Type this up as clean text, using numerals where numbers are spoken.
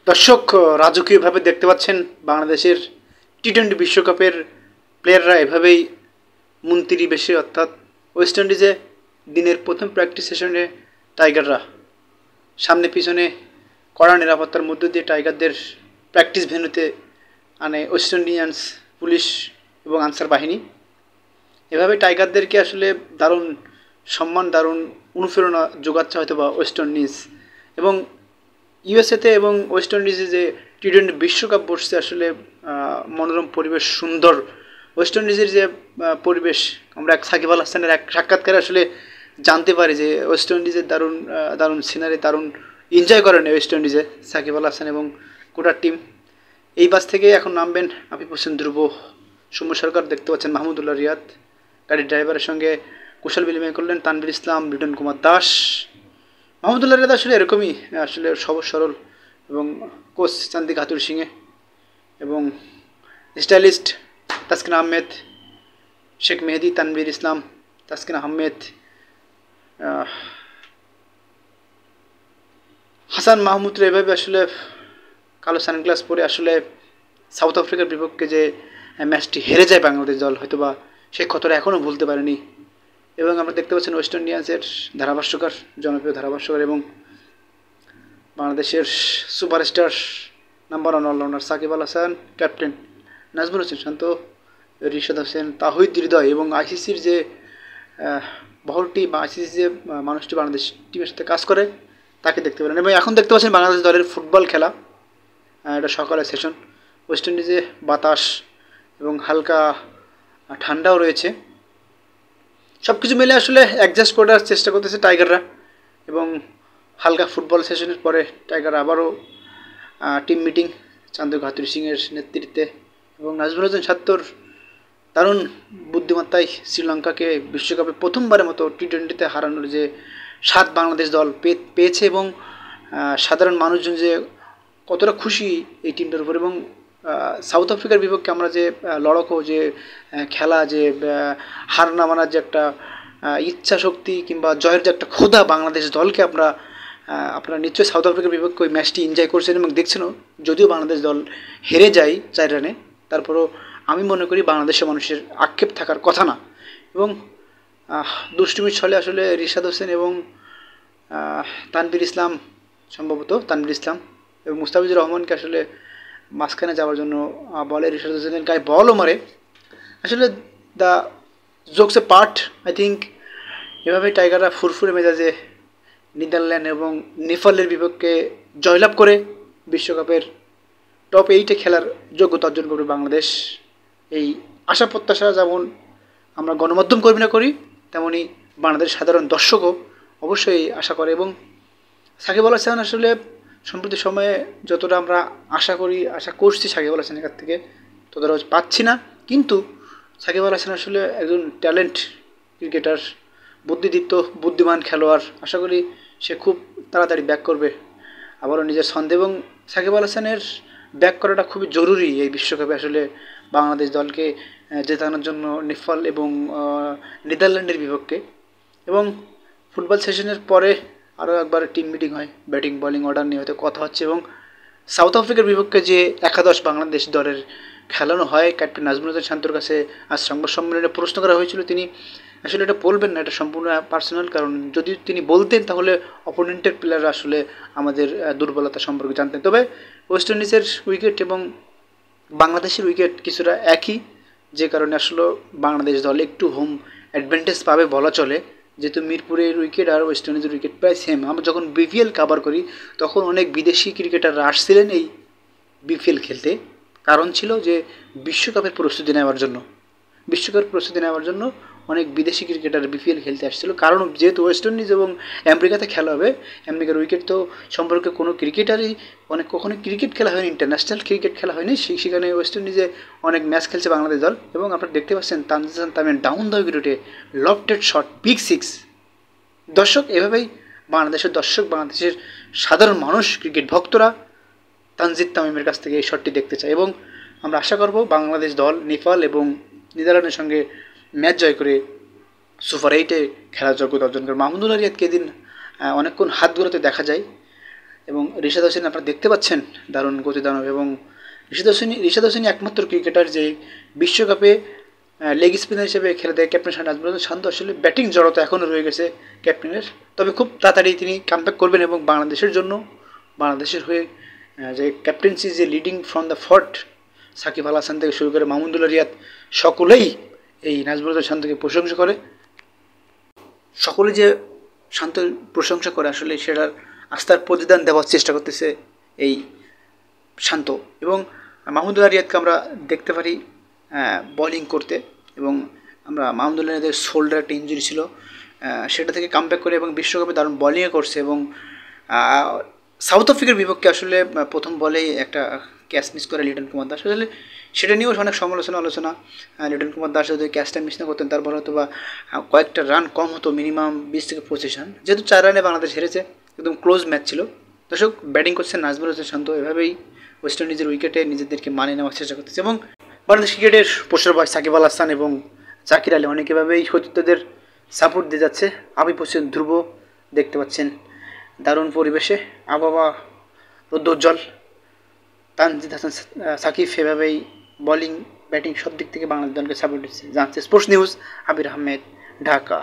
দর্শক রাজকীয়ভাবে দেখতে পাচ্ছেন বাংলাদেশের টি-20 বিশ্বকাপের প্লেয়াররা এভাবেই মন্ত্রী বেশে অর্থাৎ ওয়েস্ট ইন্ডিজে দিনের প্রথম প্র্যাকটিস সেশনে টাইগাররা সামনে পিছনে কড়া নিরাপত্তার মধ্য দিয়ে টাইগারদের প্র্যাকটিস ভেন্যুতে আনে ওয়েস্ট ইন্ডিয়ান্স পুলিশ এবং আনসার বাহিনী। এভাবে টাইগারদেরকে আসলে দারুণ সম্মান, দারুণ অনুপ্রেরণা যোগাচ্ছে হয়তো বা ওয়েস্ট ইন্ডিজ এবং ইউএসএতে এবং ওয়েস্ট ইন্ডিজে যে টি-20 বিশ্বকাপ বসছে আসলে মনোরম পরিবেশ, সুন্দর ওয়েস্ট ইন্ডিজের যে পরিবেশ আমরা সাকিব আল হাসানের এক সাক্ষাৎকারে আসলে জানতে পারি যে ওয়েস্ট ইন্ডিজের দারুণ দারুণ সিনারি, দারুণ এনজয় করেন ওয়েস্ট ইন্ডিজে সাকিব আল হাসান এবং গোটা টিম। এই বাস থেকে এখন নামবেন আফিফ হোসেন ধ্রুব, সৌম্য সরকার, দেখতে পাচ্ছেন মাহমুদুল্লাহ রিয়াদ, গাড়ির ড্রাইভারের সঙ্গে কুশল বিনিময় করলেন তানভীর ইসলাম, লিটন কুমার দাস। মাহমুদুল্লাহ রিয়াদ আসলে এরকমই, আসলে সহজ সরল এবং কোচ চান্দি খাতুর সিংয়ে এবং স্টাইলিস্ট তাসকিন আহমেদ, শেখ মেহেদি, তানভীর ইসলাম, তাসকিন আহমেদ, হাসান মাহমুদরা এভাবে আসলে কালো সানগ্লাস পরে আসলে সাউথ আফ্রিকার বিপক্ষে যে ম্যাচটি হেরে যায় বাংলাদেশ দল, হয়তোবা সেই ক্ষতটা এখনও ভুলতে পারেনি। এবং আমরা দেখতে পাচ্ছেন ওয়েস্ট ইন্ডিয়ান্সের ধারাভাষ্যকার, জনপ্রিয় ধারাভাষ্যকার এবং বাংলাদেশের superstar number 1 allrounder Shakib Al Hasan, captain Nazmul Hossain শান্ত, রিশাদ হোসেন, তাহিদ হৃদয় এবং আইসিসির যে বহরটি বা আইসিসির যে মানুষটি বাংলাদেশ টিমের সাথে কাজ করে তাকে দেখতে পেলেন। এবং এখন দেখতে পাচ্ছেন বাংলাদেশ দলের ফুটবল খেলা, এটা সকালের সেশন। ওয়েস্ট ইন্ডিজে বাতাস এবং হালকা ঠান্ডাও রয়েছে, সব কিছু মিলে আসলে অ্যাডজাস্ট করার চেষ্টা করতেছে টাইগাররা। এবং হালকা ফুটবল সেশনের পরে টাইগার আবারও টিম মিটিং চান্দু খাতুর সিংয়ের নেতৃত্বে এবং নাজমুল হোসেন ছাত্রর দারুণ বুদ্ধিমত্তায় শ্রীলঙ্কাকে বিশ্বকাপে প্রথমবারের মতো টি-20তে হারানোর যে স্বাদ বাংলাদেশ দল পেয়েছে এবং সাধারণ মানুষজন যে কতটা খুশি এই টিমটার উপর। এবং সাউথ আফ্রিকার বিপক্ষে আমরা যে লড়কো যে খেলা, যে হার না মানার যে একটা ইচ্ছা শক্তি কিংবা জয়ের যে একটা ক্ষুধা বাংলাদেশ দলকে আপনারা নিশ্চয়ই সাউথ আফ্রিকার বিপক্ষে ওই ম্যাচটি এনজয় করছেন এবং দেখছেনও। যদিও বাংলাদেশ দল হেরে যায় 4 রানে, তারপরও আমি মনে করি বাংলাদেশের মানুষের আক্ষেপ থাকার কথা না। এবং দুষ্টুমির ছলে আসলে রিশাদ হোসেন এবং তানভীর ইসলাম, সম্ভবত তানভীর ইসলাম এবং মুস্তাফিজুর রহমানকে আসলে মাঝখানে যাওয়ার জন্য বলে, রিশাদ হোসেনের গায়ে বলও মারে। আসলে the jokes A part, I think. এভাবে টাইগাররা ফুরফুরে মেজাজে নেদারল্যান্ড এবং নেপালের বিপক্ষে জয়লাভ করে বিশ্বকাপের টপ 8-এ খেলার যোগ্যতা অর্জন করবে বাংলাদেশ। এই আশা প্রত্যাশা যেমন আমরা গণমাধ্যম কর্মীরা করি, তেমনই বাংলাদেশের সাধারণ দর্শকও অবশ্যই আশা করে। এবং সাকিব আল হাসান আসলে সম্প্রতি সময়ে যতটা আমরা আশা করছি সাকিব আল হাসানের কাছ থেকে, ততটা পাচ্ছি না। কিন্তু সাকিব আল হাসান আসলে একজন ট্যালেন্ট ক্রিকেটার, বুদ্ধিদীপ্ত, বুদ্ধিমান খেলোয়াড়। আশা করি সে খুব তাড়াতাড়ি ব্যাক করবে আবারও নিজের ছন্দে। এবং সাকিব আল হাসানের ব্যাক করাটা খুবই জরুরি এই বিশ্বকাপে আসলে বাংলাদেশ দলকে জেতানোর জন্য নেপাল এবং নেদারল্যান্ডের বিপক্ষে। এবং ফুটবল সেশনের পরে আরও একবার টিম মিটিং হয়, ব্যাটিং বোলিং অর্ডার নিয়ে হয়তো কথা হচ্ছে। এবং সাউথ আফ্রিকার বিপক্ষে যে একাদশ বাংলাদেশ দলের খেলানো হয়, ক্যাপ্টেন নাজমুল হোসেন শান্তর কাছে আজ সংবাদ সম্মেলনে প্রশ্ন করা হয়েছিল। তিনি আসলে এটা বলবেন না, এটা সম্পূর্ণ পার্সোনাল, কারণ যদি তিনি বলতেন তাহলে অপোনেন্টের প্লেয়াররা আসলে আমাদের দুর্বলতা সম্পর্কে জানতেন। তবে ওয়েস্ট ইন্ডিজের উইকেট এবং বাংলাদেশের উইকেট কিছুটা একই, যে কারণে আসলে বাংলাদেশ দল একটু হোম অ্যাডভান্টেজ পাবে বলা চলে, যেহেতু মিরপুরের উইকেট আর ওয়েস্ট ইন্ডিজের উইকেট প্রায় সেম। আমরা যখন বিপিএল কাভার করি তখন অনেক বিদেশি ক্রিকেটাররা আসছিলেন এই বিপিএল খেলতে, কারণ ছিল যে বিশ্বকাপের প্রস্তুতি নেওয়ার জন্য অনেক বিদেশি ক্রিকেটার বিপিএল খেলতে আসছিল। কারণ যেহেতু ওয়েস্ট ইন্ডিজ এবং আমেরিকাতে খেলা হবে, আমেরিকার উইকেট তো সম্পর্কে কোনো ক্রিকেটারই কখনো ক্রিকেট খেলা হয়নি, ইন্টারন্যাশনাল ক্রিকেট খেলা হয়নি। সেখানে ওয়েস্ট ইন্ডিজে অনেক ম্যাচ খেলছে বাংলাদেশ দল। এবং আপনারা দেখতে পাচ্ছেন তানজিদ তামিম ডাউন দ্য উইকেটে লফটেড শট, বিগ 6। দর্শক এভাবেই বাংলাদেশের সাধারণ মানুষ, ক্রিকেট ভক্তরা তানজিদ তামিমের কাছ থেকে এই শটটি দেখতে চায়। এবং আমরা আশা করব বাংলাদেশ দল নেপাল এবং নেদারল্যান্ডের সঙ্গে ম্যাচ জয় করে সুপার 8-এ খেলার যোগ্যতা অর্জন করে। মাহমুদুল্লাহ রিয়াদকে এদিন অনেকক্ষণ হাত ঘোরাতে দেখা যায় এবং রিশাদ হোসেন আপনারা দেখতে পাচ্ছেন দারুণ গতি দানব। এবং রিশাদ হোসেনই একমাত্র ক্রিকেটার যে বিশ্বকাপে লেগ স্পিনার হিসেবে খেলে দেয় ক্যাপ্টেন নাজমুল শান্ত। আসলে ব্যাটিং জড়তা এখনও রয়ে গেছে ক্যাপ্টেনের, তবে খুব তাড়াতাড়ি তিনি কামব্যাক করবেন এবং বাংলাদেশের জন্য, বাংলাদেশের হয়ে যে ক্যাপ্টেন্সি, যে leading from the front, Shakib Al Hasan থেকে শুরু করে মাহমুদুল্লাহ রিয়াদ, সকলেই এই নাজমুল শান্তকে প্রশংসা করে। সকলে যে শান্তর প্রশংসা করে আসলে সেটার আস্থার প্রতিদান দেওয়ার চেষ্টা করতেছে এই শান্ত। এবং মাহমুদুল্লাহ রিয়াদকে আমরা দেখতে পারি বোলিং করতে, এবং আমরা মাহমুদুল্লাহ রিয়াদের শোল্ডার একটা ইঞ্জুরি ছিল, সেটা থেকে কামব্যাক করে এবং বিশ্বকাপে দারুণ বোলিংয়ে করছে। এবং সাউথ আফ্রিকার বিপক্ষে আসলে প্রথম বলেই একটা ক্যাচ মিস করে লিটন কুমার দাস, আসলে সেটা নিয়েও অনেক আলোচনা। লিটন কুমার দাস যদি ক্যাচটা মিস না করতেন তারপর হয়তো বা কয়েকটা রান কম হতো, মিনিমাম 20 থেকে 25 রান, যেহেতু 4 রানে বাংলাদেশ হেরেছে, একদম ক্লোজ ম্যাচ ছিল। দর্শক, ব্যাটিং করছেন নাজমুল হোসেন শান্ত, এভাবেই ওয়েস্ট ইন্ডিজের উইকেটে নিজেদেরকে মানিয়ে নেওয়ার চেষ্টা করতেছে। এবং বাংলাদেশ ক্রিকেটের পোস্টার বয় সাকিব আল হাসান এবং জাকির আলী অনেক এভাবেই সতীর্থদের সাপোর্ট দিয়ে যাচ্ছে। আবিব হোসেন ধ্রুব দেখতে পাচ্ছেন দারুণ পরিবেশে, আবহাওয়া রৌদ্রোজ্জ্বল। তানজিদ হাসান সাকিব এভাবেই বোলিং ব্যাটিং সব দিক থেকে বাংলাদেশ দলকে সাপোর্ট দিচ্ছে। জানছে স্পোর্টস নিউজ, আবির আহমেদ, ঢাকা।